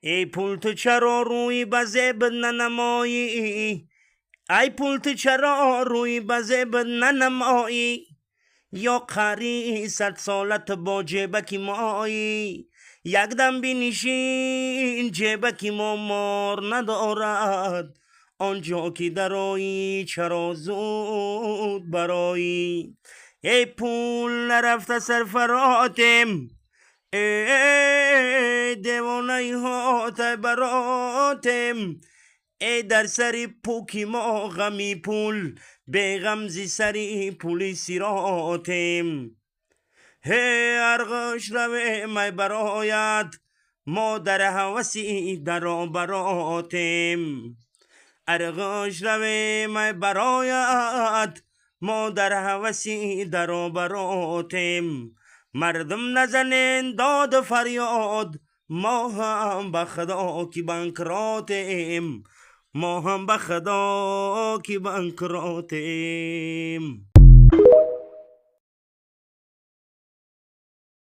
ای پول تو چرا روی بزب ننمایی؟ ای پول تو چرا روی بزب ننمایی؟ یا قری 100 سالت با جیبکی مایی؟ یک دم بینشین جیبکی ما مار ندارد، آنجا که درایی چرا زود برایی؟ ای پول نرفته سرفراتم، ای دیوانه هات براتم، ای در سری پوکی ما غمی پول، به غمزی سری پولی سیراتم. هی ارغش روی می برایت، ما در حوثی در براتم. ارغش روی می برایت، ما در حوثی در براتم. مردم نزنین داد فریاد، ما هم به خدا کی بنکراتیم، ما هم به خدا کی بنکراتیم.